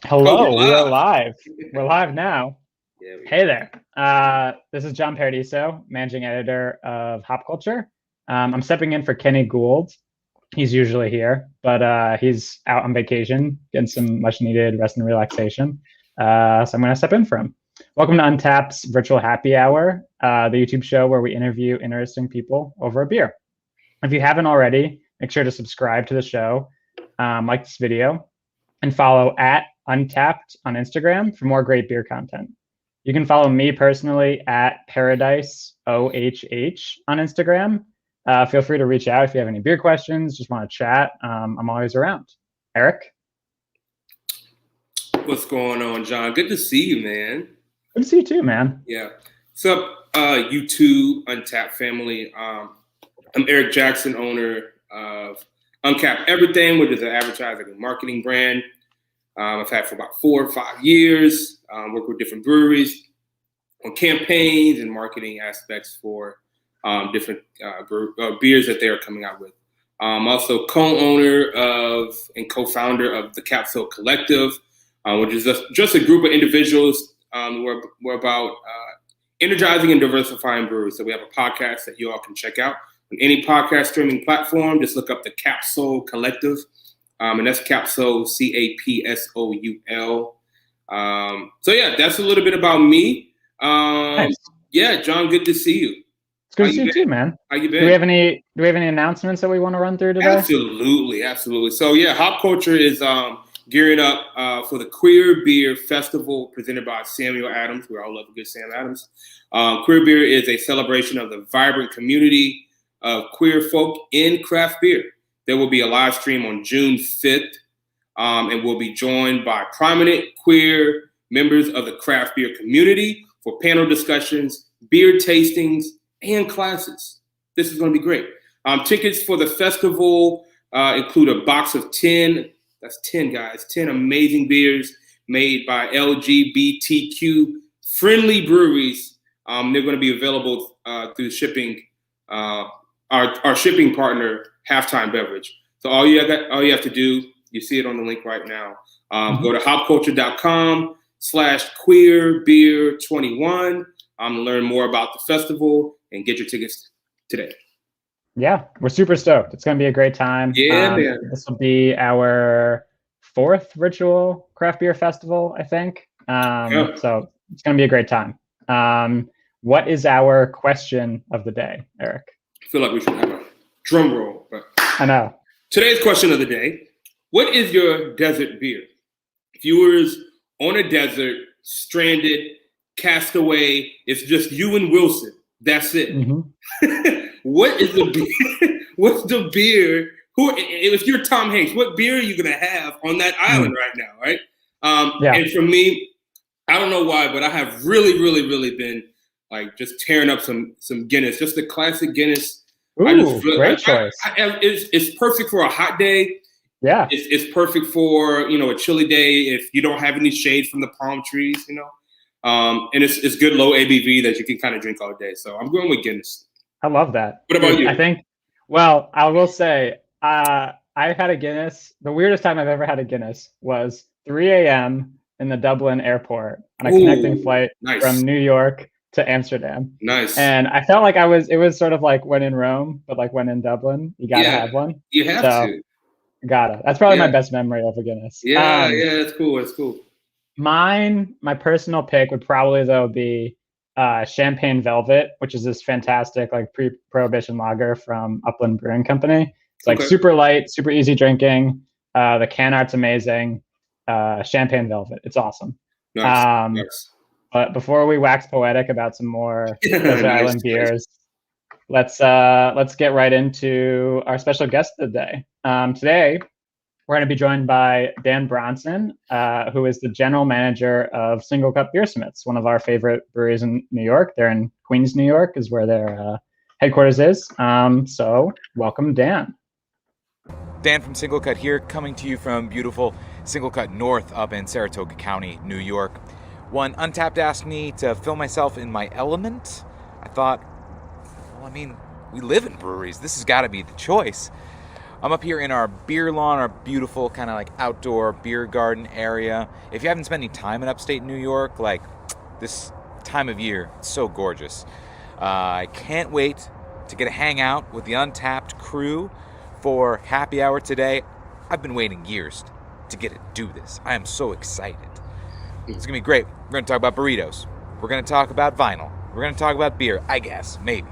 Oh, we're Hello, we are live. live. We're live now. Yeah, we Hey there. This is John Paradiso, managing editor of Hop Culture. I'm stepping in for Kenny Gould. He's usually here, but he's out on vacation, getting some much needed rest and relaxation. So I'm going to step in for him. Welcome to Untapped's Virtual Happy Hour, the YouTube show where we interview interesting people over a beer. If you haven't already, make sure to subscribe to the show, like this video, and follow at Untapped on Instagram for more great beer content. You can follow me personally at Paradise OHH on Instagram. Feel free to reach out if you have any beer questions, just want to chat. I'm always around. Eric? What's going on, John? Good to see you, man. Good to see you too, man. Yeah. What's up, YouTube Untapped family? I'm Eric Jackson, owner of Uncapped Everything, which is an advertising and marketing brand. I've had for about 4 or 5 years. Work with different breweries on campaigns and marketing aspects for different beers that they are coming out with. I'm also co-owner of and co-founder of the Capsule Collective, which is just a group of individuals. We're about energizing and diversifying breweries. So we have a podcast that you all can check out on any podcast streaming platform. Just look up the Capsule Collective. And that's Capsule, CAPSOUL. So yeah, that's a little bit about me. Nice. Yeah, John, good to see you. It's good to see you too, man. How you been? Do we have any announcements that we want to run through today? Absolutely. So yeah, Hop Culture is gearing up for the Queer Beer Festival presented by Samuel Adams. We all love a good Sam Adams. Queer Beer is a celebration of the vibrant community of queer folk in craft beer. There will be a live stream on June 5th, and we'll be joined by prominent queer members of the craft beer community for panel discussions, beer tastings, and classes. This is going to be great. Tickets for the festival include a box of 10, that's 10 guys, 10 amazing beers made by LGBTQ-friendly breweries. They're going to be available through shipping, our shipping partner, Halftime Beverage. So all you have to do, you see it on the link right now. Go to hopculture.com/queerbeer21 to learn more about the festival and get your tickets today. Yeah, we're super stoked. It's going to be a great time. Yeah, man. This will be our 4th virtual craft beer festival, I think. So it's going to be a great time. What is our question of the day, Eric? I feel like we should have a drum roll. But I know. Today's question of the day: what is your desert beer? Viewers on a desert, stranded, cast away. It's just you and Wilson. That's it. What is the beer? What's the beer? If you're Tom Hanks, what beer are you gonna have on that island right now, right? And for me, I don't know why, but I have really been like just tearing up some Guinness, just the classic Guinness. Ooh, great choice. It's perfect for a hot day. Yeah, it's perfect for a chilly day if you don't have any shade from the palm trees, and it's good low ABV that you can kind of drink all day. So I'm going with Guinness. I love that. What about you? I think, well, I will say, I had a Guinness. The weirdest time I've ever had a Guinness was 3 a.m. in the Dublin airport on a connecting flight from New York to Amsterdam. Nice. And I felt like it was sort of like when in Rome, but like when in Dublin, you gotta have one. You have to. Gotta. That's probably my best memory of a Guinness. Yeah, it's cool. It's cool. My personal pick would probably though be Champagne Velvet, which is this fantastic like pre-prohibition lager from Upland Brewing Company. It's like super light, super easy drinking. The can art's amazing. Champagne Velvet, it's awesome. Nice. But before we wax poetic about some more desert island beers, let's get right into our special guest of the day. Today, we're going to be joined by Dan Bronson, who is the general manager of SingleCut Beersmiths, one of our favorite breweries in New York. They're in Queens, New York, is where their headquarters is. So welcome, Dan. Dan from SingleCut here, coming to you from beautiful SingleCut North up in Saratoga County, New York. When Untapped asked me to film myself in my element, I thought, well, I mean, we live in breweries. This has got to be the choice. I'm up here in our beer lawn, our beautiful kind of like outdoor beer garden area. If you haven't spent any time in upstate New York, like this time of year, it's so gorgeous. I can't wait to get a hangout with the Untapped crew for happy hour today. I've been waiting years to get to do this. I am so excited. It's going to be great. We're going to talk about burritos. We're going to talk about vinyl. We're going to talk about beer, I guess, maybe.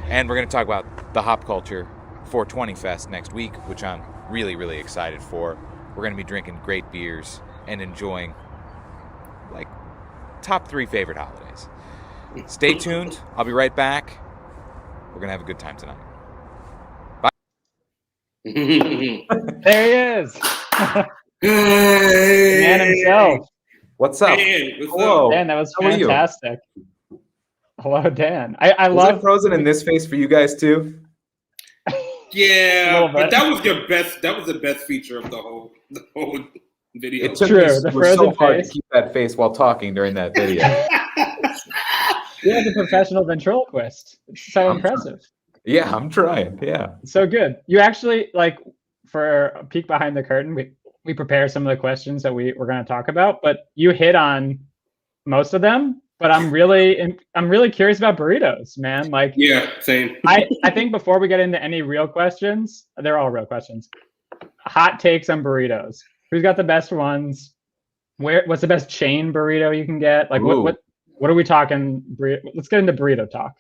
And we're going to talk about the Hop Culture 420 Fest next week, which I'm really, really excited for. We're going to be drinking great beers and enjoying, like, top 3 favorite holidays. Stay tuned. I'll be right back. We're going to have a good time tonight. Bye. There he is. The man himself. What's up? Dan, what's Hello. up? Dan, that was How are you? fantastic. Hello, Dan. I Was love it frozen in this face for you guys too? A Yeah, little but bit. that was your best. That was the best feature of the whole video. It took True, me the so frozen hard face. to keep that face while talking during that video. You're like a professional ventriloquist. It's so impressive. Yeah, I'm trying. Yeah. So good. You actually, like, for a peek behind the curtain, we prepare some of the questions that we're going to talk about, but you hit on most of them. But I'm really curious about burritos, man. Like, Yeah, same. I think before we get into any real questions, they're all real questions. Hot takes on burritos. Who's got the best ones? What's the best chain burrito you can get? Like, Ooh. what are we talking? Let's get into burrito talk.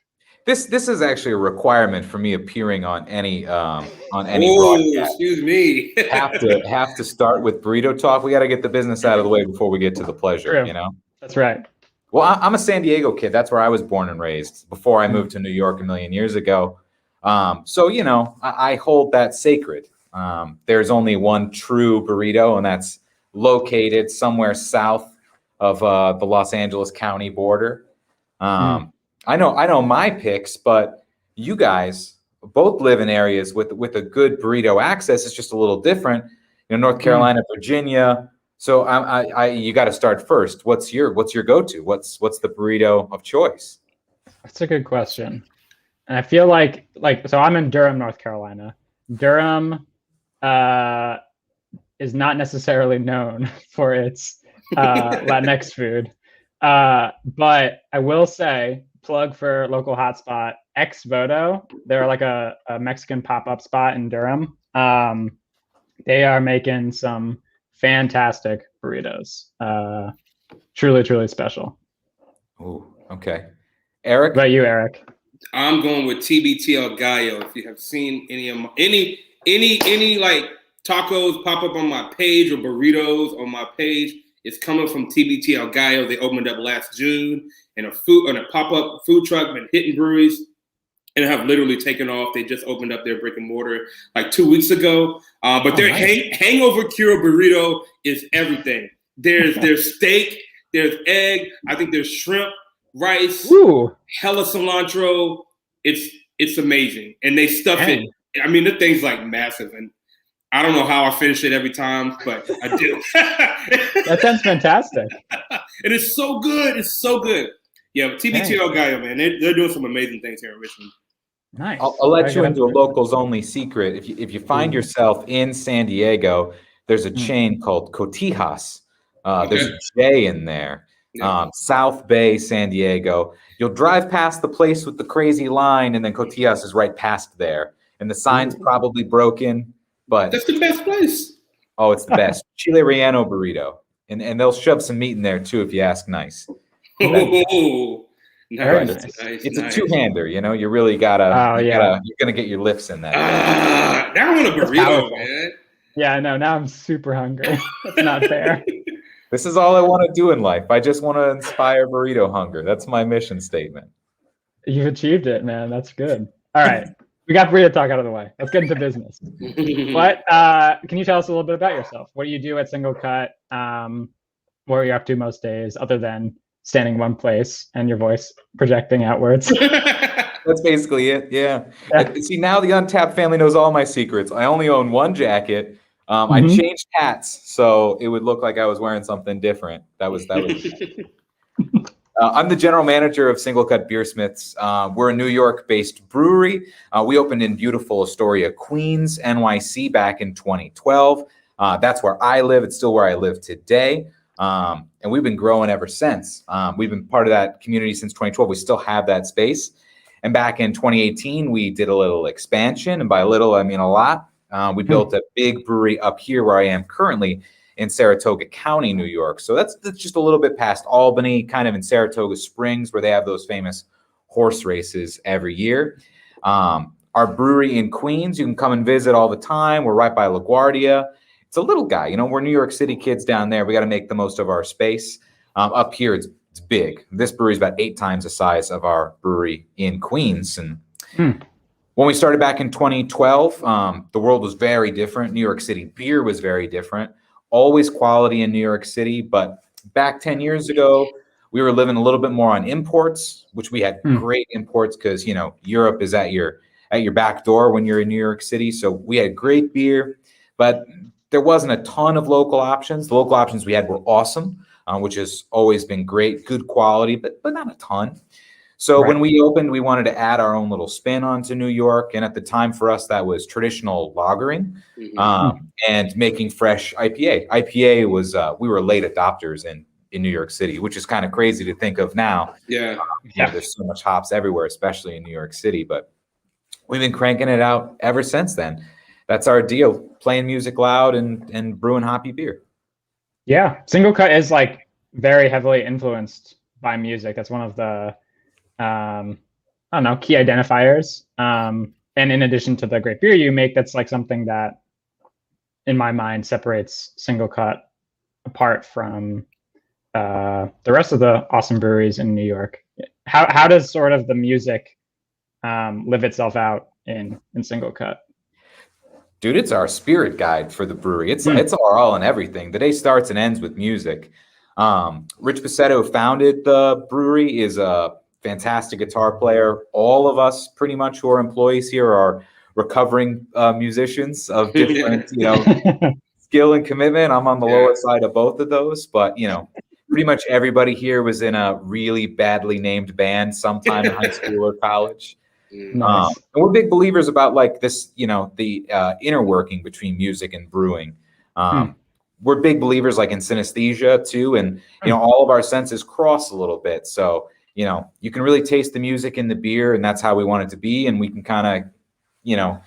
This is actually a requirement for me appearing on any Oh, broadcast. excuse me. have to start with burrito talk. We got to get the business out of the way before we get to the pleasure. True. You know. That's right. Well, I'm a San Diego kid. That's where I was born and raised before I moved to New York a million years ago. So, you know, I hold that sacred. There's only one true burrito, and that's located somewhere south of the Los Angeles County border. I know my picks, but you guys both live in areas with a good burrito access. It's just a little different. You know, North Carolina, Virginia. So you got to start first. What's your go-to? What's the burrito of choice? That's a good question. And I feel like so I'm in Durham, North Carolina. Durham is not necessarily known for its Latinx food. But I will say, plug for local hotspot, Ex Voto. They're like a Mexican pop-up spot in Durham. They are making some fantastic burritos. Truly, truly special. Oh, okay. Eric? What about you, Eric? I'm going with TBT El Gallo. If you have seen any like tacos pop up on my page or burritos on my page, it's coming from TBT El Gallo. They opened up last June, and a pop-up food truck been hitting breweries and have literally taken off. They just opened up their brick and mortar like 2 weeks ago. But their hangover cure burrito is everything. There's steak, there's egg, I think there's shrimp, rice, Ooh. hella cilantro. It's amazing. And they stuff Dang. it. I mean, the thing's like massive, and I don't know how I finish it every time, but I do. That sounds fantastic. And it's so good. It's so good. Yeah, TBT El Gallo, man. They're doing some amazing things here in Richmond. Nice. I'll let you into a locals only secret. If you find yourself in San Diego, there's a chain called Cotijas. There's a J in there. South Bay, San Diego. You'll drive past the place with the crazy line, and then Cotijas is right past there. And the sign's probably broken, but That's the best place. oh, it's the best. Chile relleno burrito. And they'll shove some meat in there too if you ask nice. Oh, Very nice, nice. nice, It's nice. a two-hander, you know. You really gotta. You're gonna get your lifts in that. Now I want a burrito, powerful. man. Yeah, I know. Now I'm super hungry. That's not fair. This is all I want to do in life. I just want to inspire burrito hunger. That's my mission statement. You've achieved it, man. That's good. All right. We got burrito talk out of the way. Let's get into business. But can you tell us a little bit about yourself? What do you do at SingleCut? What are you up to most days other than standing in one place and your voice projecting outwards? That's basically it. Yeah. See, now the Untapped family knows all my secrets. I only own one jacket. I changed hats so it would look like I was wearing something different. That was I'm the general manager of SingleCut Beersmiths. We're a New York-based brewery. We opened in beautiful Astoria, Queens, NYC back in 2012. That's where I live. It's still where I live today. And we've been growing ever since. We've been part of that community since 2012. We still have that space. And back in 2018, we did a little expansion. And by little, I mean a lot. We built a big brewery up here where I am currently in Saratoga County, New York. So that's just a little bit past Albany, kind of in Saratoga Springs, where they have those famous horse races every year. Our brewery in Queens, you can come and visit all the time. We're right by LaGuardia. It's a little guy, we're New York City kids down there. We got to make the most of our space. Up here, it's big. This brewery is about 8 times the size of our brewery in Queens. And when we started back in 2012, the world was very different. New York City beer was very different. Always quality in New York City. But back 10 years ago, we were living a little bit more on imports, which we had great imports because, Europe is at your back door when you're in New York City. So we had great beer, but there wasn't a ton of local options. The local options we had were awesome, which has always been great, good quality, but not a ton. So when we opened, we wanted to add our own little spin onto New York. And at the time for us, that was traditional lagering and making fresh IPA. IPA was, we were late adopters in New York City, which is kind of crazy to think of now. There's so much hops everywhere, especially in New York City. But we've been cranking it out ever since then. That's our deal, playing music loud and brewing hoppy beer. Yeah, SingleCut is like very heavily influenced by music. That's one of the, key identifiers. And in addition to the great beer you make, that's like something that, in my mind, separates SingleCut apart from the rest of the awesome breweries in New York. How does sort of the music live itself out in SingleCut? Dude, it's our spirit guide for the brewery. It's our all and everything. The day starts and ends with music. Rich Pacetto founded the brewery, is a fantastic guitar player. All of us pretty much who are employees here are recovering musicians of different, skill and commitment. I'm on the lower side of both of those, but pretty much everybody here was in a really badly named band sometime in high school or college. Nice. And we're big believers about like this, the inner working between music and brewing. We're big believers like in synesthesia too. And, all of our senses cross a little bit. So, you can really taste the music in the beer, and that's how we want it to be. And we can kind of,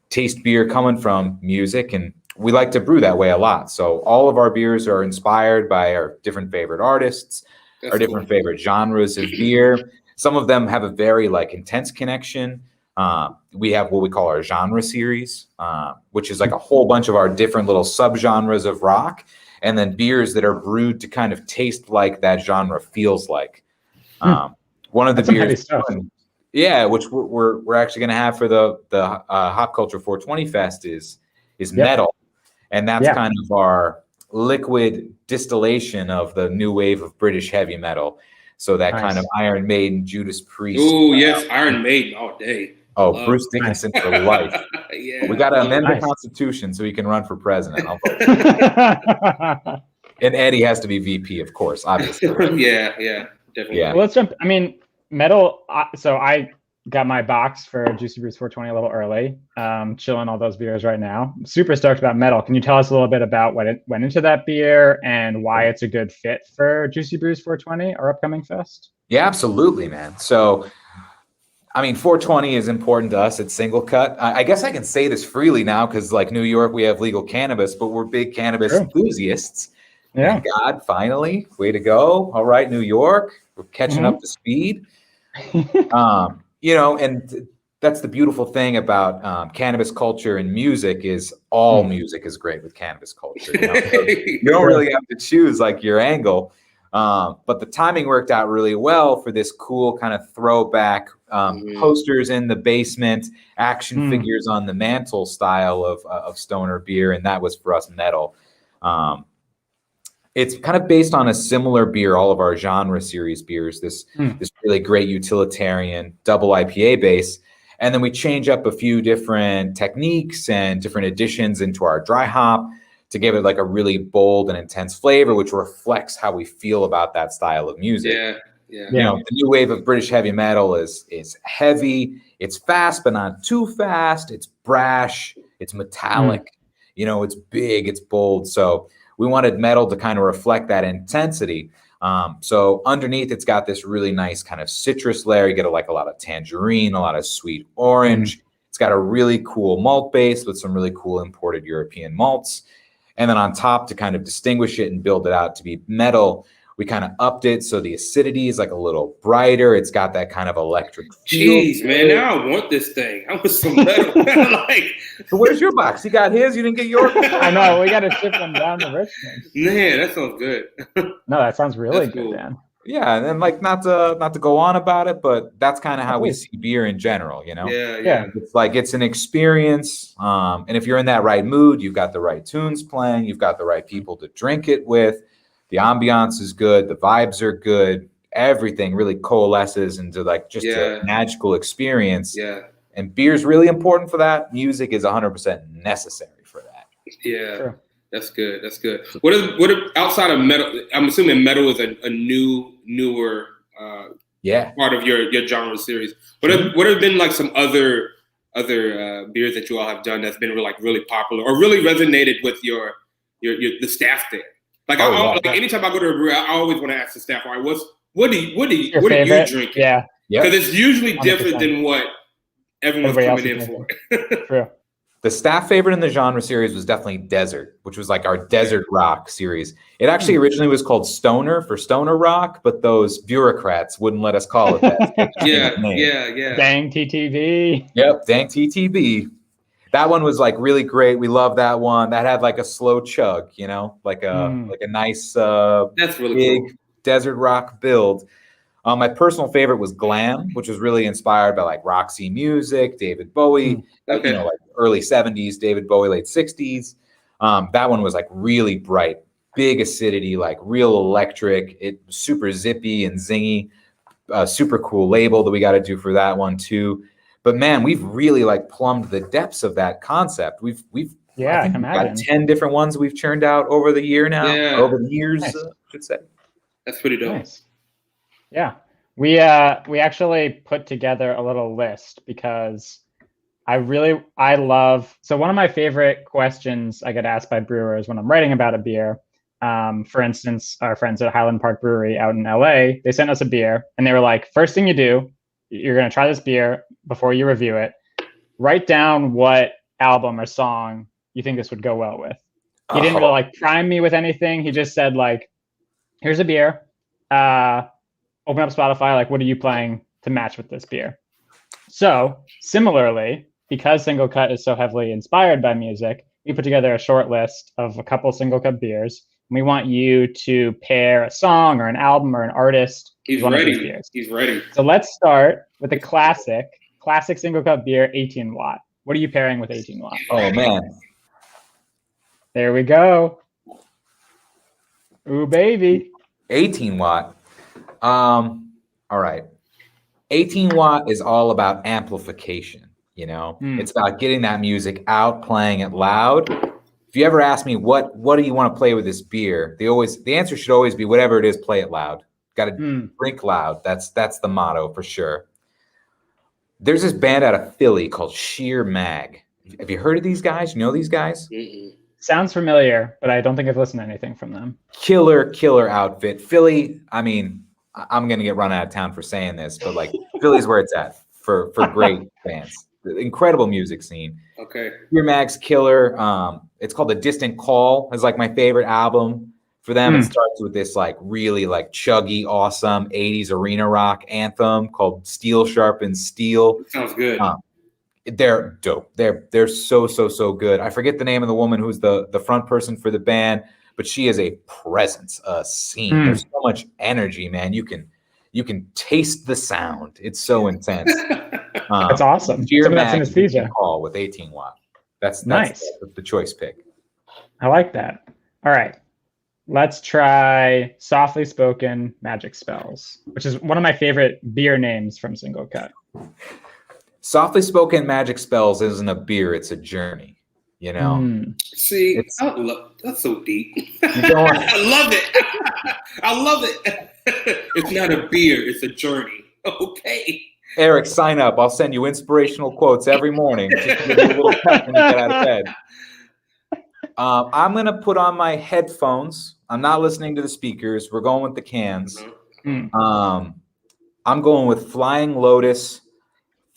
taste beer coming from music, and we like to brew that way a lot. So all of our beers are inspired by our different favorite artists, our different favorite genres of beer. Some of them have a very intense connection. We have what we call our genre series, which is like a whole bunch of our different little subgenres of rock, and then beers that are brewed to kind of taste like that genre feels like. One of the beers, which we're actually going to have for the Hop Culture 420 Fest is Metal, and that's kind of our liquid distillation of the new wave of British heavy metal. So that kind of Iron Maiden, Judas Priest. Oh, yes, Iron Maiden all day. Oh, Bruce Dickinson for life. We got to amend the Constitution so he can run for president. And Eddie has to be VP, of course, obviously. Yeah, definitely. Well, let's jump. I mean, metal. So I got my box for Juicy Brews 420 a little early. Chilling all those beers right now. I'm super stoked about metal. Can you tell us a little bit about what it went into that beer and why it's a good fit for Juicy Brews 420, our upcoming fest? Yeah, absolutely, man. So, 420 is important to us at SingleCut. I guess I can say this freely now because, New York, we have legal cannabis, but we're big cannabis enthusiasts. Yeah. Thank God, finally. Way to go. All right, New York. We're catching up to speed. And that's the beautiful thing about cannabis culture and music is all music is great with cannabis culture. So you don't really have to choose your angle. But the timing worked out really well for this cool kind of throwback posters in the basement, action figures on the mantle style of stoner beer. And that was for us metal. It's kind of based on a similar beer, all of our genre series beers, this really great utilitarian double IPA base. And then we change up a few different techniques and different additions into our dry hop to give it like a really bold and intense flavor, which reflects how we feel about that style of music. Yeah. You know, the new wave of British heavy metal is heavy, it's fast, but not too fast. It's brash, it's metallic, you know, it's big, it's bold. So we wanted metal to kind of reflect that intensity. So underneath, it's got this really nice kind of citrus layer. You get a lot of tangerine, a lot of sweet orange. It's got a really cool malt base with some really cool imported European malts. And then on top, to kind of distinguish it and build it out to be metal, we kind of upped it so the acidity is like a little brighter. It's got that kind of electric feel. Jeez, man, now I want this thing. I want some metal. Like, so where's your box? He got his. You didn't get yours. I know, we got to ship them down to Richmond. man, that sounds good. No, that sounds really That's good, cool. Dan. Yeah, and then like not to go on about it, but that's kind of how we see beer in general, you know? Yeah. It's like it's an experience. And if you're in that right mood, you've got the right tunes playing, you've got the right people to drink it with. The ambiance is good, the vibes are good, everything really coalesces into like just a magical experience. Yeah. And beer's really important for that. Music is 100% necessary for that. Yeah. Sure. That's good. That's good. What are outside of metal? I'm assuming metal is a newer part of your genre series. What have been like some other beers that you all have done that's been really popular or really resonated with your the staff there? Like like anytime I go to a brewery, I always want to ask the staff, all right, what are you drinking? Yeah, because it's usually 100%. different than what everyone's coming in for. True. The staff favorite in the genre series was definitely Desert, which was like our Desert Rock series. It actually originally was called Stoner for Stoner Rock, but those bureaucrats wouldn't let us call it that. Yeah. Dang TTV. Yep, dang TTB. That one was like really great. We love that one. That had like a slow chug, you know, like a nice that's really big cool. Desert Rock build. My personal favorite was Glam, which was really inspired by like Roxy Music, David Bowie, you know, like early 70s, David Bowie, late 60s. That one was like really bright, big acidity, like real electric. It was super zippy and zingy. Super cool label that we got to do for that one too. But man, we've really like plumbed the depths of that concept. We've I think we've got 10 different ones we've churned out over the year now. Over the years, nice. I should say. That's pretty dope. Nice. Yeah, we actually put together a little list because I love. So one of my favorite questions I get asked by brewers when I'm writing about a beer. For instance, our friends at Highland Park Brewery out in LA, they sent us a beer and they were like, first thing you do, you're going to try this beer before you review it. Write down what album or song you think this would go well with. He didn't really like prime me with anything. He just said like, here's a beer. Open up Spotify. Like, what are you playing to match with this beer? So similarly, because SingleCut is so heavily inspired by music, we put together a short list of a couple SingleCut beers. And we want you to pair a song or an album or an artist. He's ready. He's ready. So let's start with a classic SingleCut beer, 18 watt. What are you pairing with 18 watt? Oh man. There we go. Ooh, baby. 18 watt. All right. 18 watt is all about amplification, you know? It's about getting that music out, playing it loud. If you ever ask me what do you want to play with this beer, the answer should always be whatever it is, play it loud. Got to drink loud. That's the motto for sure. There's this band out of Philly called Sheer Mag. Have you heard of these guys? You know these guys? Sounds familiar, but I don't think I've listened to anything from them. Killer outfit. Philly, I mean, I'm going to get run out of town for saying this, but like Philly's where it's at for great bands. The incredible music scene. Okay. Your Mag's killer. It's called The Distant Call. It's like my favorite album for them. It starts with this like really like chuggy, awesome 80s arena rock anthem called Steel Sharpens Steel. Sounds good. They're dope. They're so good. I forget the name of the woman who's the front person for the band, but she is a presence, a scene. There's so much energy, man. You can taste the sound. It's so intense. That's awesome. Sheer Some of that's Mag anesthesia. Call with 18 watt. That's nice. The choice pick. I like that. All right. Let's try Softly Spoken Magic Spells, which is one of my favorite beer names from SingleCut. Softly Spoken Magic Spells isn't a beer, it's a journey. You know, See, that's so deep. You don't- I love it. I love it. It's not a beer; it's a journey. Okay. Eric, sign up. I'll send you inspirational quotes every morning just to give you a little pep when you get out of bed. I'm going to put on my headphones. I'm not listening to the speakers. We're going with the cans. I'm going with Flying Lotus,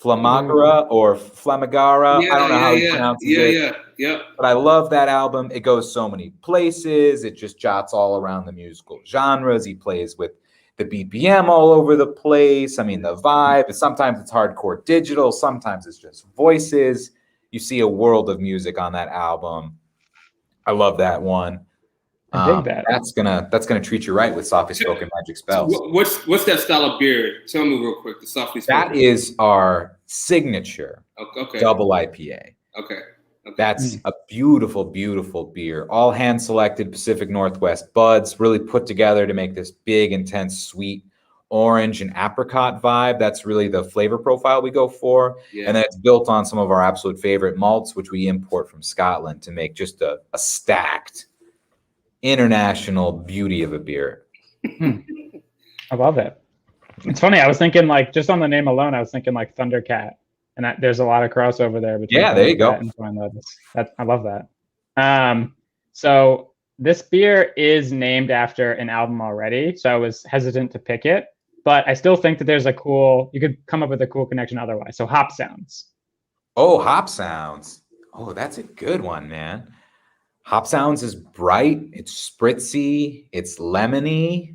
Flamagara or Flamagara. I don't know how he pronounces it. Yeah. But I love that album. It goes so many places. It just jots all around the musical genres. He plays with the BPM all over the place. I mean, the vibe. Sometimes it's hardcore digital. Sometimes it's just voices. You see a world of music on that album. I love that one. I dig that. That's gonna treat you right with softly spoken magic spells. What's that style of beer? Tell me real quick. The softly spoken. That is our signature double IPA. Okay. That's a beautiful, beautiful beer. All hand selected Pacific Northwest buds, really put together to make this big, intense, sweet orange and apricot vibe. That's really the flavor profile we go for. Yeah. And then it's built on some of our absolute favorite malts, which we import from Scotland to make just a stacked international beauty of a beer. I love it. It's funny. I was thinking just on the name alone, I was thinking Thundercat. And there's a lot of crossover there between there you go. And I love that. So this beer is named after an album already, so I was hesitant to pick it, but I still think that you could come up with a cool connection otherwise. So Hop Sounds. Oh, Hop Sounds. Oh, that's a good one, man. Hop Sounds is bright. It's spritzy. It's lemony.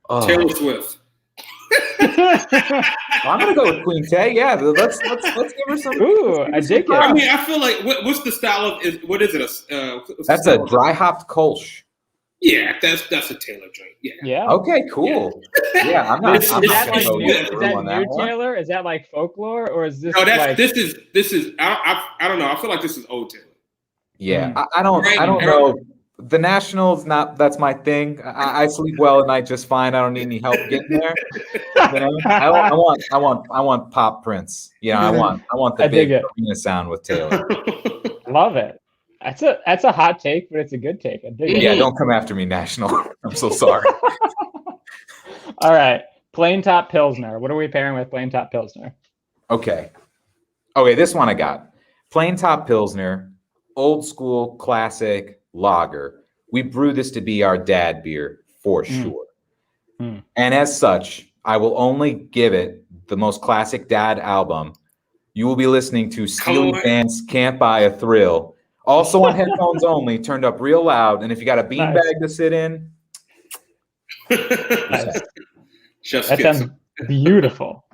Oh. Taylor Swift. I'm gonna go with Queen Tay. Yeah, let's give her some. Ooh, I dig it. I mean, I feel like what's the style of? What is it? That's a dry hopped Kolsch. Yeah, that's a Taylor drink. Yeah. Okay, cool. Yeah, I'm not. Is that new Taylor? Is that like folklore, or is this? No, this is. I don't know. I feel like this is old Taylor. Yeah, I don't know. The National's not. That's my thing. I sleep well at night just fine. I don't need any help getting there. You know? I want pop Prince. Yeah, I want the big arena sound with Taylor. Love it. That's a hot take, but it's a good take. I dig it. Yeah, don't come after me, National. I'm so sorry. All right, Plain Top Pilsner. What are we pairing with Plain Top Pilsner? Okay, this one I got. Plain Top Pilsner, old school classic lager. We brew this to be our dad beer for sure. And as such, I will only give it the most classic dad album. You will be listening to Steely Dan's Can't Buy a Thrill. Also on headphones only, turned up real loud. And if you got a beanbag to sit in. That sounds beautiful.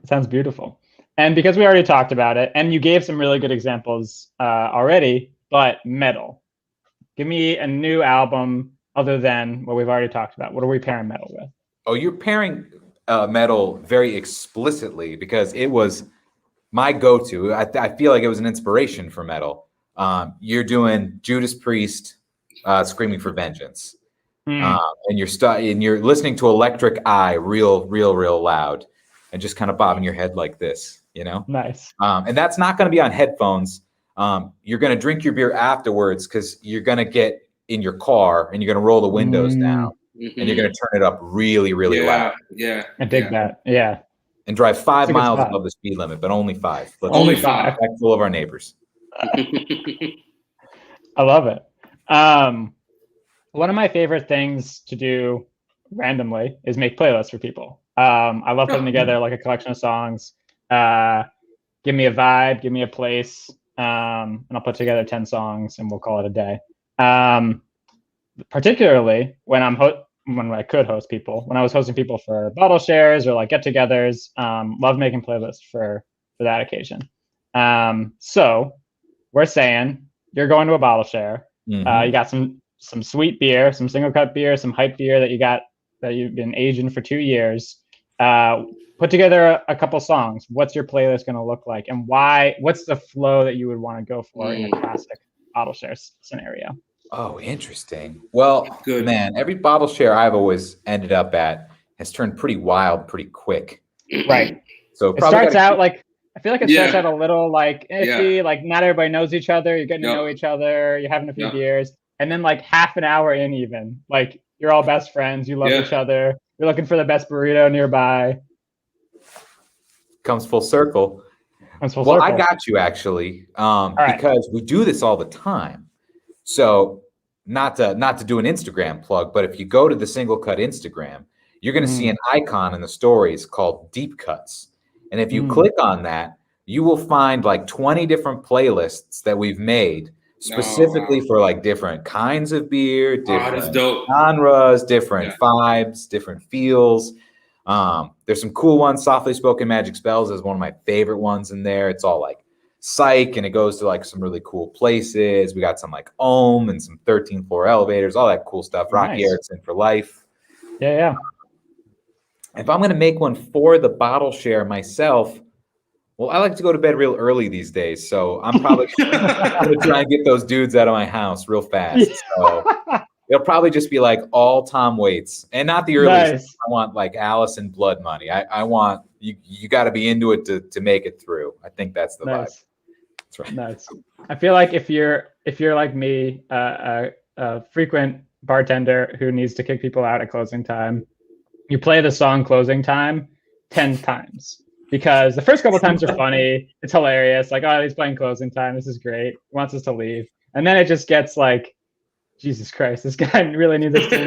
It sounds beautiful. And because we already talked about it, and you gave some really good examples already, but metal. Give me a new album other than what we've already talked about. What are we pairing metal with? Oh, you're pairing metal very explicitly because it was my go-to. I feel like it was an inspiration for metal. You're doing Judas Priest, Screaming for Vengeance, and you're listening to Electric Eye real loud, and just kind of bobbing your head like this, you know. Nice. And that's not going to be on headphones. You're going to drink your beer afterwards because you're going to get in your car and you're going to roll the windows down and you're going to turn it up really, really loud. Yeah. I dig that. Yeah. And drive 5 miles above the speed limit, but only 5. Only 5. Respectful of our neighbors. I love it. One of my favorite things to do randomly is make playlists for people. I love putting together like a collection of songs. Give me a vibe, give me a place. And I'll put together 10 songs and we'll call it a day. Particularly when I could host people, when I was hosting people for bottle shares or like get-togethers, love making playlists for that occasion. So we're saying you're going to a bottle share. You got some sweet beer, some SingleCut beer, some hype beer that you've been aging for 2 years. Put together a couple songs. What's your playlist going to look like, and why? What's the flow that you would want to go for in a classic bottle share scenario? Oh, interesting. Well, man, every bottle share I've always ended up at has turned pretty wild pretty quick. Right. So it starts out like I feel like it starts out a little like iffy, like not everybody knows each other. You're getting to know each other. You're having a few beers, and then like half an hour in, even like you're all best friends. You love each other. You're looking for the best burrito nearby. Comes full circle. Well, I got you actually, because we do this all the time. So not to do an Instagram plug, but if you go to the SingleCut Instagram, you're going to see an icon in the stories called Deep Cuts. And if you click on that, you will find like 20 different playlists that we've made specifically for like different kinds of beer, different genres, different vibes, different feels. There's some cool ones. Softly Spoken Magic Spells is one of my favorite ones in there. It's all like psych, and it goes to like some really cool places. We got some like Ohm and some 13th floor elevators, all that cool stuff. Rocky Erickson for life. Yeah. If I'm going to make one for the bottle share myself, well, I like to go to bed real early these days, so I'm probably going to try and get those dudes out of my house real fast. So it'll probably just be like all Tom Waits, and not the earliest. I want like Alice and Blood Money. I want you got to be into it to make it through. I think that's the vibe. That's right. Nice. I feel like if you're like me, a frequent bartender who needs to kick people out at closing time, you play the song Closing Time 10 times. Because the first couple of times are funny. It's hilarious. Like, oh, he's playing Closing Time. This is great. He wants us to leave. And then it just gets like, Jesus Christ, this guy really needs us to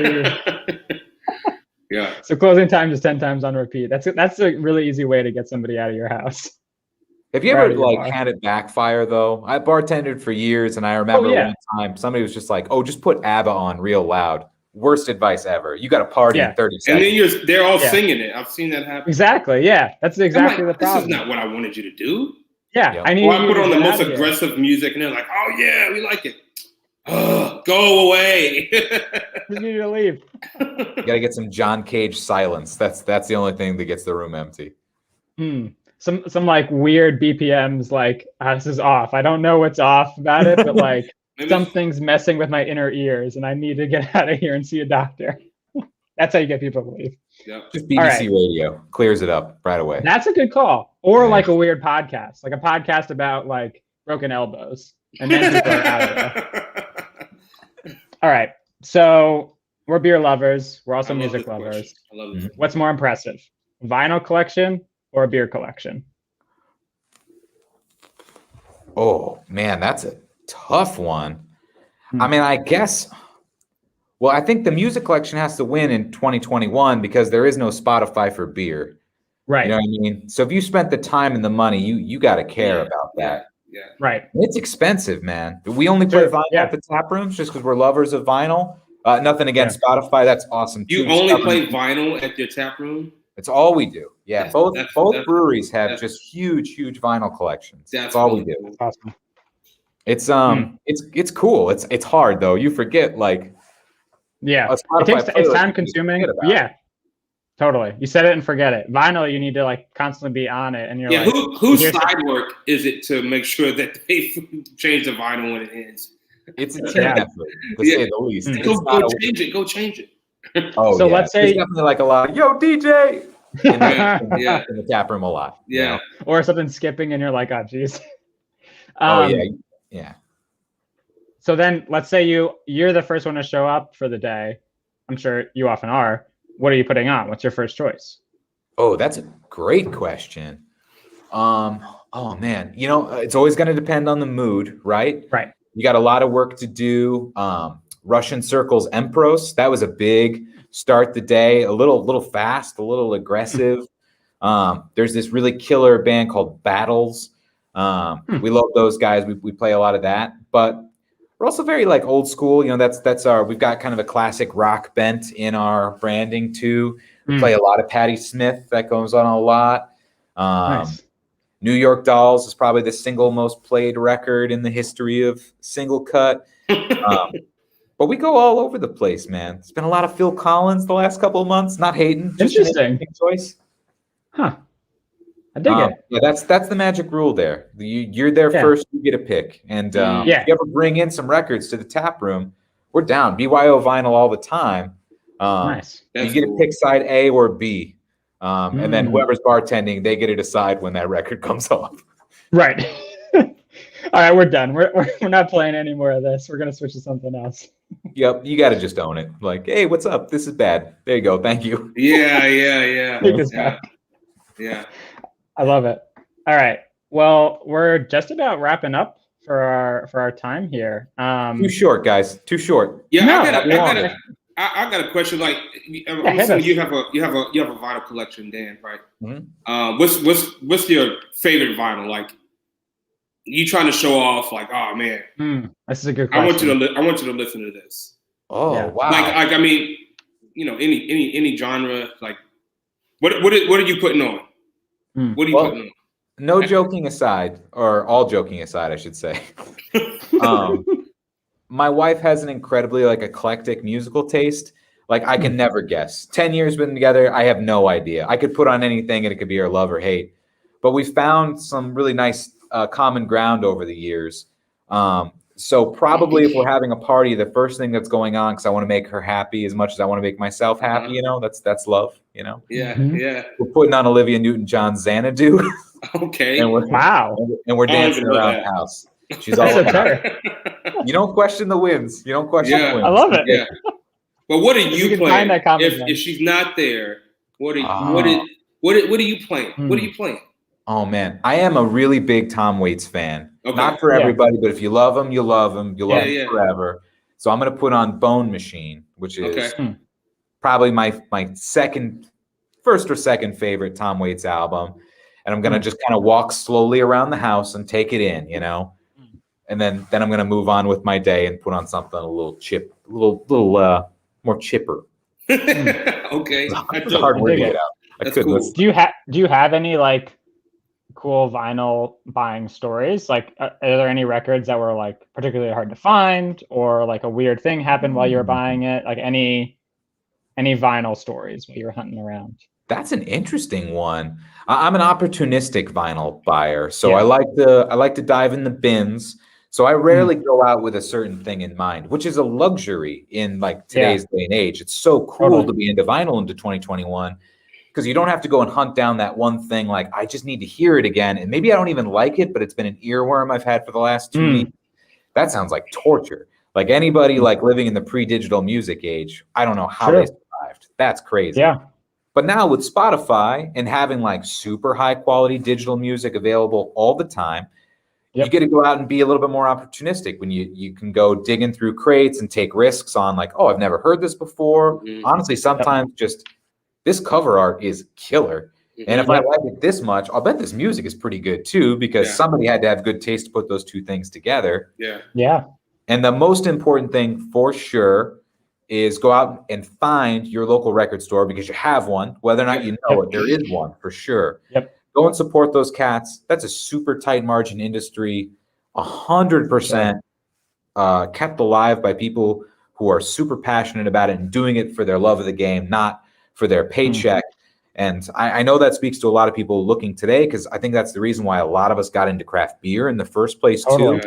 leave. So Closing Time is 10 times on repeat. That's a really easy way to get somebody out of your house. Have you ever like had it backfire though? I bartended for years, and I remember one time somebody was just like, "Oh, just put ABBA on real loud." Worst advice ever. You got to party in 30 seconds. And then they're all singing it. I've seen that happen. Exactly. Yeah, that's exactly the problem. This is not what I wanted you to do. Yeah, I put on the most aggressive music, and they're like, "Oh yeah, we like it." Go away. You need to leave. You got to get some John Cage silence. That's the only thing that gets the room empty. Some like weird BPMs. Like this is off. I don't know what's off about it, but like. Something's messing with my inner ears, and I need to get out of here and see a doctor. That's how you get people to leave. Just BBC radio clears it up right away. That's a good call. Or like a weird podcast, like a podcast about like broken elbows, and then people are out of there. All right, so we're beer lovers. We're also music lovers. I love this. What's more impressive, vinyl collection or a beer collection? Oh man, that's a tough one. I mean, I guess, well, I think the music collection has to win in 2021 because there is no Spotify for beer. Right. You know what I mean? So if you spent the time and the money, you got to care about that. Yeah. Right. It's expensive, man. We only play vinyl at the tap rooms just because we're lovers of vinyl. Nothing against Spotify. That's awesome. You only play vinyl at your tap room? It's all we do. Yeah. Both breweries have just huge vinyl collections. That's all we do. That's awesome. It's cool. It's hard though. You forget like it's time consuming. Yeah, totally. You set it and forget it. Vinyl, you need to like constantly be on it, and you're like, whose side work is it to make sure that they change the vinyl when it ends? It's a team effort, to say the least. Go change it. Oh, so let's say there's definitely like a lot of DJ in the tap room a lot. Yeah, you know? Or something skipping, and you're like, oh, geez. Yeah. So then let's say you're the first one to show up for the day. I'm sure you often are. What are you putting on? What's your first choice? Oh, that's a great question. Oh man, it's always going to depend on the mood, right? Right. You got a lot of work to do. Russian Circles Empros, that was a big start the day, a little fast, a little aggressive. There's this really killer band called Battles. We love those guys. We play a lot of that, but we're also very like old school. That's we've got kind of a classic rock bent in our branding too. We play a lot of Patti Smith. That goes on a lot. Nice. New York Dolls is probably the single most played record in the history of SingleCut. But we go all over the place, man. It's been a lot of Phil Collins the last couple of months. Not hating. Just interesting choice. Huh. I dig it. Yeah, that's the magic rule there. You're there first, you get a pick. And if you ever bring in some records to the tap room, we're down. BYO vinyl all the time. Nice. You get to pick side A or B. And then whoever's bartending, they get to decide when that record comes off. Right. All right, we're done. We're not playing any more of this. We're gonna switch to something else. Yep, you got to just own it. Like, hey, what's up? This is bad. There you go. Thank you. Yeah. Take us back. Yeah. I love it. All right. Well, we're just about wrapping up for our time here. Too short, guys. Too short. Yeah, No, I got a question. Like, I'm assuming you have a vinyl collection, Dan, right? Mm-hmm. What's your favorite vinyl? Like, you trying to show off? Like, oh man, this is a good question. I want you to listen to this. Oh Yeah. wow! Like I mean, any genre. Like, what are you putting on? What are you putting on? No joking aside, or all joking aside, I should say. My wife has an incredibly eclectic musical taste. Like I can never guess. 10 years been together, I have no idea. I could put on anything and it could be her love or hate. But we found some really nice common ground over the years. So probably if we're having a party, the first thing that's going on, because I want to make her happy as much as I want to make myself happy, that's love, Yeah. We're putting on Olivia Newton-John's Xanadu. Okay. And we're dancing around the house. She's all about it. You don't question the wins. You don't question the wins. I love it. Yeah. But what are you playing? If If she's not there, what are you playing? What are you playing? Oh man, I am a really big Tom Waits fan. Okay. Not for everybody, but if you love him, you love him. You love him forever. So I'm gonna put on Bone Machine, which is probably my first or second favorite Tom Waits album. And I'm gonna just kind of walk slowly around the house and take it in, And then I'm gonna move on with my day and put on something a little more chipper. Okay. It's a hard word to get out. That's cool. Do you have any cool vinyl buying stories? Like, are there any records that were particularly hard to find, or a weird thing happened while you were buying it? Like any vinyl stories while you were hunting around? That's an interesting one. I'm an opportunistic vinyl buyer, so I like to dive in the bins. So I rarely go out with a certain thing in mind, which is a luxury in today's day and age. It's so cool to be into vinyl into 2021 because you don't have to go and hunt down that one thing. Like, I just need to hear it again, and maybe I don't even like it, but it's been an earworm I've had for the last 2 weeks. That sounds like torture. Like anybody living in the pre-digital music age, I don't know how they survived. That's crazy. Yeah. But now with Spotify and having super high quality digital music available all the time, you get to go out and be a little bit more opportunistic when you can go digging through crates and take risks on I've never heard this before. Honestly, sometimes just this cover art is killer. And if I like it this much, I'll bet this music is pretty good too, because somebody had to have good taste to put those two things together. Yeah. And the most important thing for sure is go out and find your local record store, because you have one, whether or not you know it, there is one for sure. Go and support those cats. That's a super tight margin industry, 100% kept alive by people who are super passionate about it and doing it for their love of the game, not for their paycheck. And I know that speaks to a lot of people looking today, because I think that's the reason why a lot of us got into craft beer in the first place too.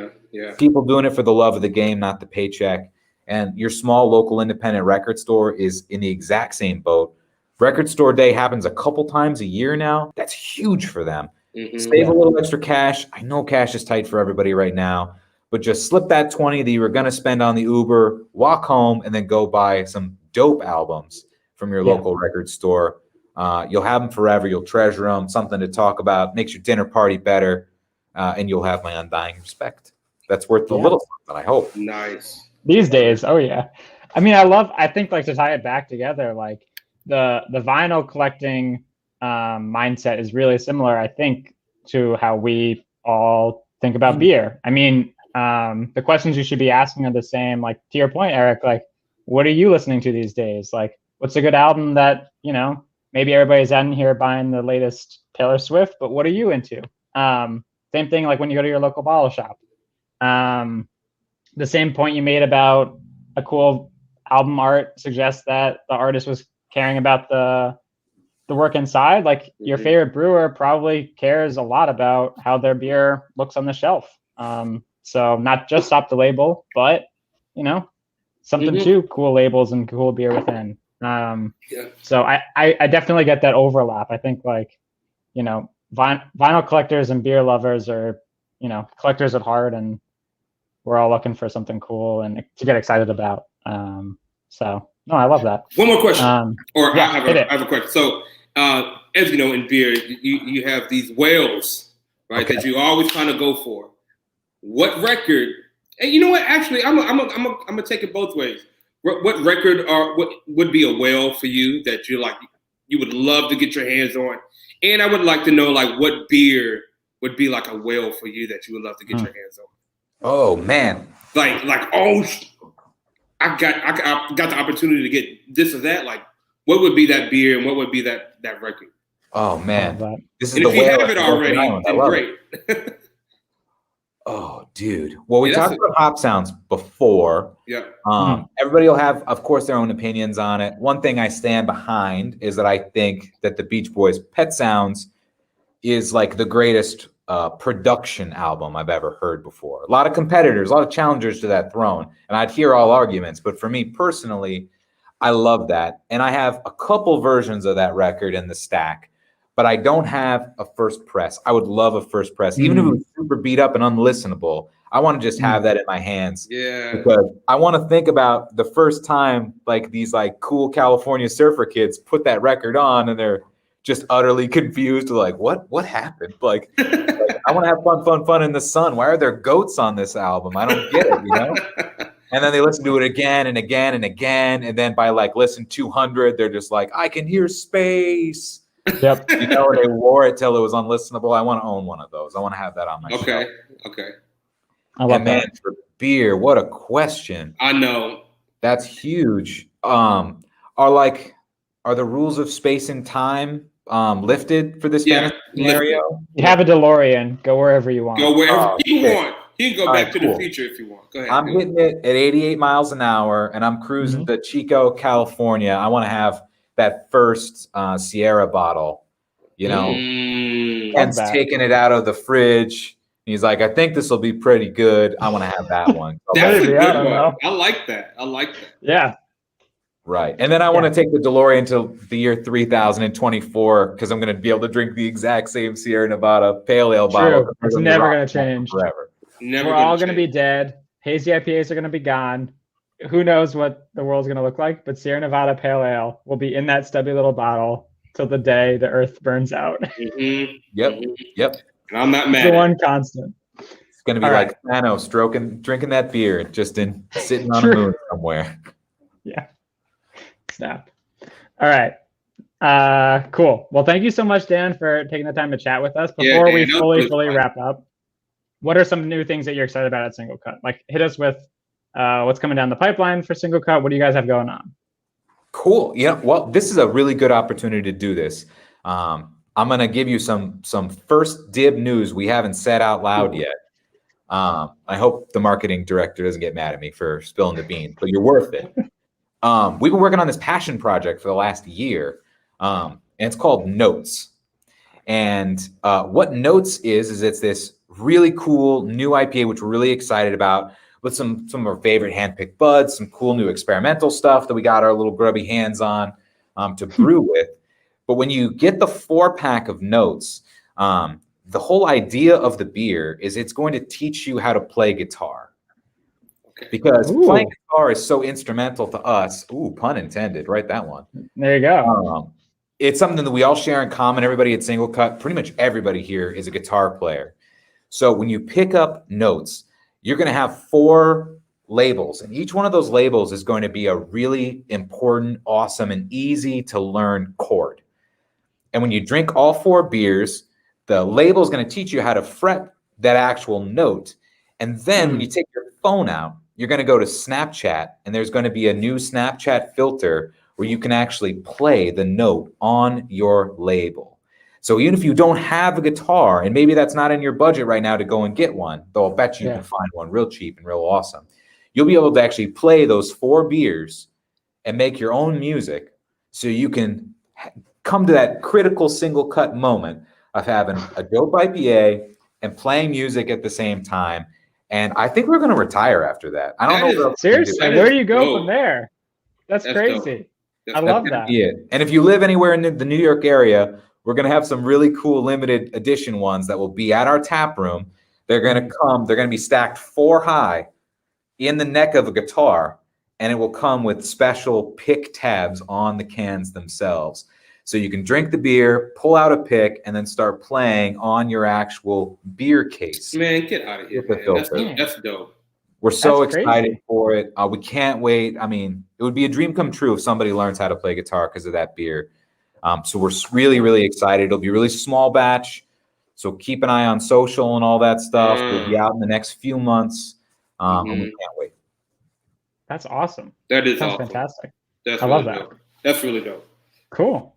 People doing it for the love of the game, not the paycheck. And your small local independent record store is in the exact same boat. Record store day happens a couple times a year now. That's huge for them. Save a little extra cash. I know cash is tight for everybody right now, but just slip that 20 that you were going to spend on the Uber, walk home, and then go buy some dope albums from your local record store. You'll have them forever. You'll treasure them. Something to talk about. Makes your dinner party better, and you'll have my undying respect. That's worth the little something, I hope. Nice. These days, I mean, I think to tie it back together, the vinyl collecting mindset is really similar, I think, to how we all think about beer. I mean, the questions you should be asking are the same. To your point, Eric, what are you listening to these days? What's a good album that, maybe everybody's in here buying the latest Taylor Swift, but what are you into? Same thing when you go to your local bottle shop. The same point you made about a cool album art suggests that the artist was caring about the work inside. Your favorite brewer probably cares a lot about how their beer looks on the shelf. So not just stop the label, but something too, cool labels and cool beer within. So I definitely get that overlap. I think like, vinyl collectors and beer lovers are, collectors at heart, and we're all looking for something cool and to get excited about. So no, I love that. One more question, yeah, I have a question. So, as you know, in beer, you have these whales, right? That you always kind of go for. What record? And you know what? Actually, I'm gonna take it both ways. What record what would be a whale for you that you would love to get your hands on? And I would like to know like what beer would be like a whale for you that you would love to get your hands on. Oh man, I got the opportunity to get this or that. Like, what would be that beer and what would be that record? Oh man, this is and the if you whale have it already, then great. Oh, dude. Well, we talked about hop sounds before. Yeah. Everybody will have, of course, their own opinions on it. One thing I stand behind is that I think that the Beach Boys' Pet Sounds is like the greatest production album I've ever heard before. A lot of competitors, a lot of challengers to that throne, and I'd hear all arguments. But for me personally, I love that. And I have a couple versions of that record in the stack, but I don't have a first press. I would love a first press. Even if it was super beat up and unlistenable, I want to just have that in my hands. Yeah. Because I want to think about the first time like these like cool California surfer kids put that record on and they're just utterly confused, like, what happened? Like I want to have fun in the sun. Why are there goats on this album? I don't get it, And then they listen to it again and again and again. And then by like listen 200, they're just like, I can hear space. Yep. They wore it till it was unlistenable. I want to own one of those. I want to have that on my shelf. Okay. I love that. Man, for beer, what a question. I know. That's huge. Are the rules of space and time lifted for this kind of scenario? You have a DeLorean. Go wherever you want. Go wherever you want. You can go back to the future if you want. Go ahead. I'm hitting it at 88 miles an hour, and I'm cruising to Chico, California. I want to have that first Sierra bottle, Ken's taking it out of the fridge. He's like, I think this will be pretty good. I want to have that one. That's a good one. I like that. Yeah. Right. And then I want to take the DeLorean to the year 3024 because I'm going to be able to drink the exact same Sierra Nevada Pale Ale bottle. It's never going to change. Forever. We're all going to be dead. Hazy IPAs are going to be gone. Who knows what the world's going to look like, but Sierra Nevada Pale Ale will be in that stubby little bottle till the day the earth burns out. Yep. And I'm not mad. The one constant. It's going to be like Thanos drinking that beer, just sitting on a moon somewhere. Yeah. Snap. All right. Cool. Well, thank you so much, Dan, for taking the time to chat with us. Before we fully wrap up, what are some new things that you're excited about at SingleCut? Like, hit us with what's coming down the pipeline for SingleCut. What do you guys have going on? Cool. Yeah. Well, this is a really good opportunity to do this. I'm going to give you some first dib news we haven't said out loud yet. I hope the marketing director doesn't get mad at me for spilling the beans, but you're worth it. We've been working on this passion project for the last year, and it's called Notes. And what Notes is it's this really cool new IPA, which we're really excited about, with some of our favorite handpicked buds, some cool new experimental stuff that we got our little grubby hands on to brew with. But when you get the 4-pack of Notes, the whole idea of the beer is it's going to teach you how to play guitar. Because playing guitar is so instrumental to us. Ooh, pun intended. Write that one. There you go. It's something that we all share in common. Everybody at SingleCut, pretty much everybody here is a guitar player. So when you pick up Notes, you're going to have 4 labels. And each one of those labels is going to be a really important, awesome, and easy to learn chord. And when you drink all 4 beers, the label is going to teach you how to fret that actual note. And then when you take your phone out, you're going to go to Snapchat, and there's going to be a new Snapchat filter where you can actually play the note on your label. So even if you don't have a guitar, and maybe that's not in your budget right now to go and get one, though I'll bet you can find one real cheap and real awesome, you'll be able to actually play those 4 beers and make your own music so you can come to that critical SingleCut moment of having a dope IPA and playing music at the same time. And I think we're going to retire after that. I don't know. Seriously, where do you go from there? That's crazy. Dope. I love that. Yeah. And if you live anywhere in the New York area, we're going to have some really cool limited edition ones that will be at our tap room. They're going to come, they're going to be stacked 4 high in the neck of a guitar, and it will come with special pick tabs on the cans themselves. So you can drink the beer, pull out a pick, and then start playing on your actual beer case. Man, get out of here, man. That's dope. We're so excited for it. We can't wait. I mean, it would be a dream come true if somebody learns how to play guitar because of that beer. So we're really, really excited. It'll be a really small batch. So keep an eye on social and all that stuff. We'll be out in the next few months. And we can't wait. That's awesome. That is Sounds awesome. fantastic. That's I love that. Dope. That's really dope. Cool.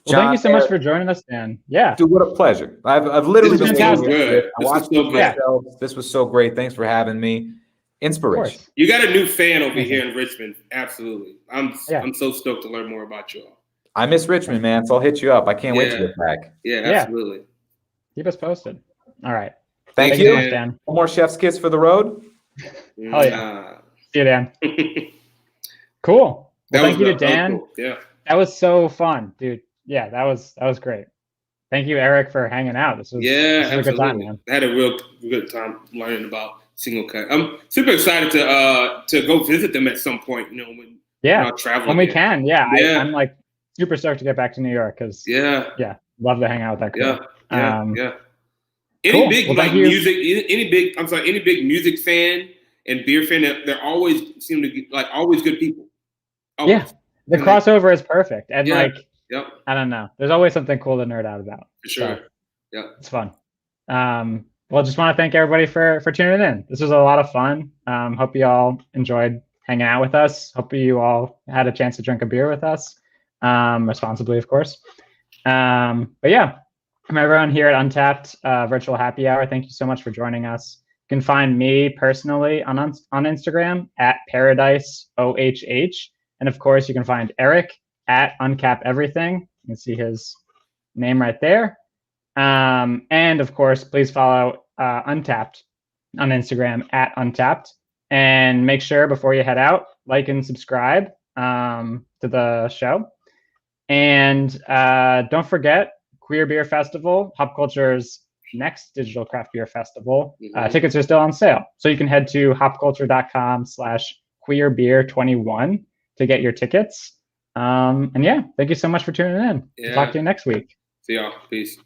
Well, John, thank you so much for joining us, Dan. Yeah. Dude, what a pleasure. I've literally been fantastic. Good. I watched it myself. This was so great. Thanks for having me. Inspiration. You got a new fan over here in Richmond. Absolutely. I'm so stoked to learn more about you all. I miss Richmond, man. So I'll hit you up. I can't wait to get back. Yeah, absolutely. Keep us posted. All right. Thank you. Much, Dan. One more chef's kiss for the road. Oh yeah. See you, Dan. Cool. Well, thank you to Dan. Cool. Yeah. That was so fun, dude. Yeah, that was great. Thank you, Eric, for hanging out. This was a good time, man. I had a real good time learning about SingleCut. I'm super excited to go visit them at some point. You know, when traveling. When we can. Yeah. I'm like super stoked to get back to New York because love to hang out with that crew. Yeah. Any big music fan and beer fan, they're always seem to be like always good people. Always. Yeah, the crossover is perfect, and I don't know. There's always something cool to nerd out about. For sure. So, it's fun. Well, just want to thank everybody for tuning in. This was a lot of fun. Hope you all enjoyed hanging out with us. Hope you all had a chance to drink a beer with us, responsibly, of course. But yeah, from everyone here at Untapped Virtual Happy Hour, thank you so much for joining us. You can find me personally on Instagram at ParadiseOHH. And of course, you can find Eric at Uncap Everything. You can see his name right there. And of course, please follow Untapped on Instagram at Untapped. And make sure before you head out, like and subscribe to the show. And don't forget, Queer Beer Festival, Hop Culture's next digital craft beer festival. Tickets are still on sale. So you can head to hopculture.com/queerbeer21 to get your tickets. And yeah, thank you so much for tuning in. Talk to you next week. See y'all. Peace.